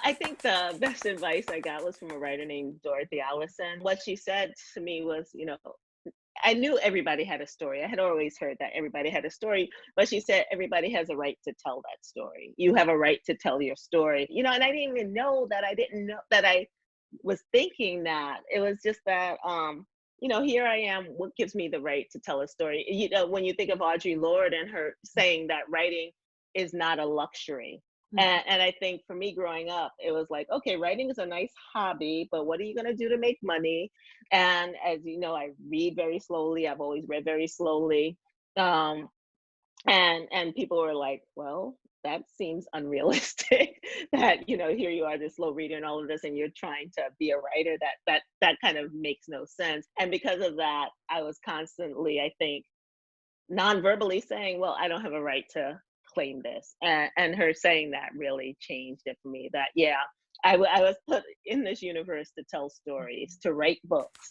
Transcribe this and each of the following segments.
I think the best advice I got was from a writer named Dorothy Allison. What she said to me was, I knew everybody had a story. I had always heard that everybody had a story, but she said everybody has a right to tell that story. You have a right to tell your story. And I didn't even know that I didn't know that I was thinking that. It was just that here I am, what gives me the right to tell a story? When you think of Audre Lorde and her saying that writing is not a luxury. Mhm. And I think for me growing up, it was like, okay, writing is a nice hobby, but what are you going to do to make money? And as you know, I read very slowly. I've always read very slowly. Um, and people were like, well, that seems unrealistic that, here you are, this slow reader and all of this, and you're trying to be a writer. That kind of makes no sense. And because of that, I was constantly, I think, non-verbally saying, well, I don't have a right to claim this. And her saying that really changed it for me, that yeah, I was put in this universe to tell stories, to write books.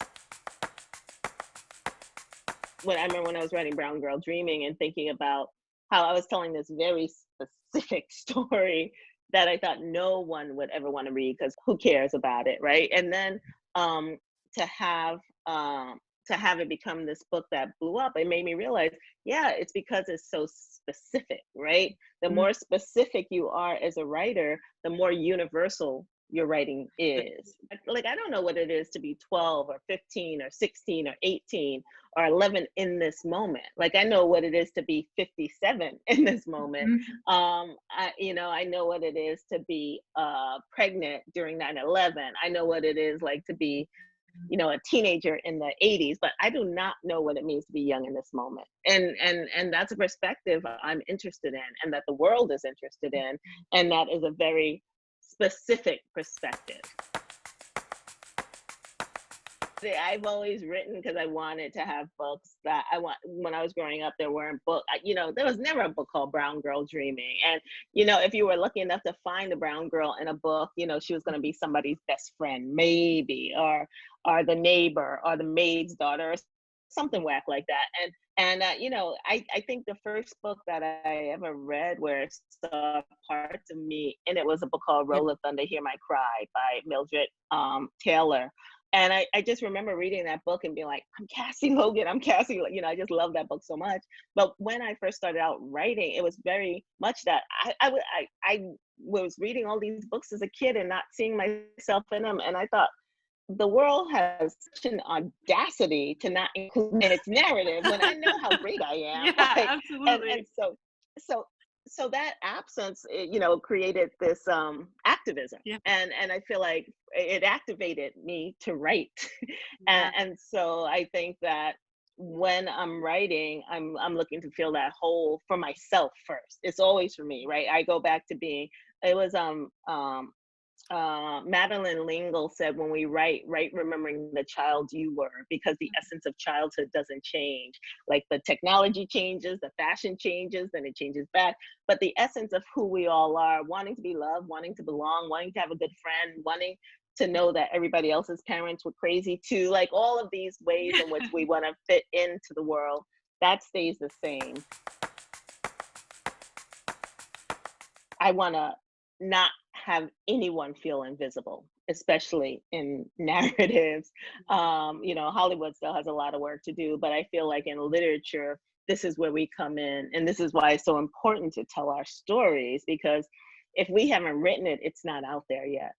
When I remember when I was writing Brown Girl Dreaming and thinking about how I was telling this very specific story that I thought no one would ever want to read, because who cares about it, right? And then um, to have um, to have it become this book that blew up, it made me realize, yeah, it's because it's so specific, right? The Mhm. more specific you are as a writer, the more universal your writing is. Like, I don't know what it is to be 12 or 15 or 16 or 18 or 11 in this moment. Like, I know what it is to be 57 in this moment. Mhm. I know what it is to be pregnant during 9/11. I know what it is like to be, a teenager in the 80s, but I do not know what it means to be young in this moment. And that's a perspective I'm interested in, and that the world is interested in, and that is a very specific perspective. I've always written because I wanted to have books that I want. When I was growing up, there weren't book. There was never a book called Brown Girl Dreaming. And if you were lucky enough to find a brown girl in a book, she was going to be somebody's best friend, maybe, or the neighbor, or the maid's daughter, or something whack like that. I think the first book that I ever read where it saw parts of me, and it was a book called Yeah. Roll of Thunder, Hear My Cry by Mildred Taylor. And I just remember reading that book and being like, I'm Cassie Logan, I'm Cassie. I just love that book so much. But when I first started out writing, it was very much that I was reading all these books as a kid and not seeing myself in them. And I thought, the world has such an audacity to not include in its narrative when I know how great I am. Yeah, Like, and absolutely. so so that absence, created this activism, Yeah. and I feel like it activated me to write. and, Yeah. and so I think that when I'm writing, I'm looking to fill that hole for myself first. It's always for me, right? I go back to being, it was Madeline L'Engle said, when we write remembering the child you were, because the essence of childhood doesn't change. Like, the technology changes, the fashion changes, then it changes back. But the essence of who we all are, wanting to be loved, wanting to belong, wanting to have a good friend, wanting to know that everybody else's parents were crazy too, like all of these ways in which we want to fit into the world, that stays the same. I want to not have anyone feel invisible, especially in narratives. Hollywood still has a lot of work to do, but I feel like in literature, this is where we come in. And this is why it's so important to tell our stories, because if we haven't written it, it's not out there yet.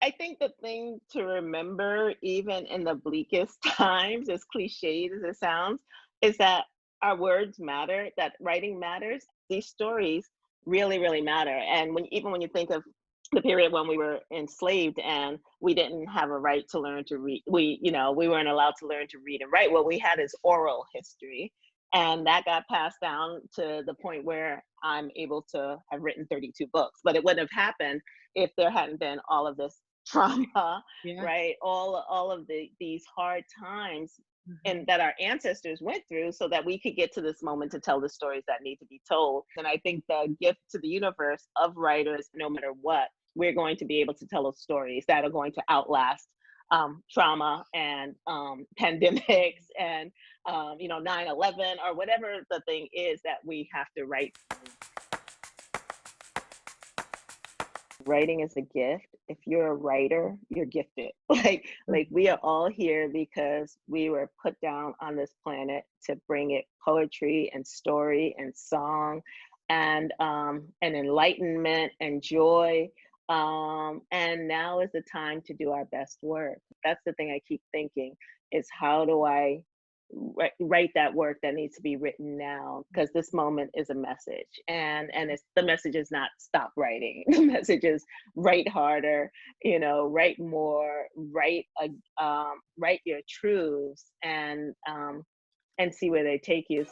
I think the thing to remember, even in the bleakest times, as cliched as it sounds, is that our words matter, that writing matters. These stories really, really matter. And even when you think of the period when we were enslaved and we didn't have a right to learn to read, we weren't allowed to learn to read and write. What we had is oral history. And that got passed down to the point where I'm able to have written 32 books. But it wouldn't have happened if there hadn't been all of this trauma, Yeah. right? All of these hard times and Mhm. that our ancestors went through, so that we could get to this moment to tell the stories that need to be told. And I think the gift to the universe of writers, no matter what, we're going to be able to tell those stories that are going to outlast trauma and pandemics and 9/11 or whatever the thing is that we have to write through. writing is a gift. If you're a writer, you're gifted. Like we are all here because we were put down on this planet to bring it poetry and story and song and enlightenment and joy. And now is the time to do our best work. That's the thing I keep thinking is how do I write that work that needs to be written now, because this moment is a message, and it's the message is not stop writing. The message is write harder, write more, write your truths, and see where they take you.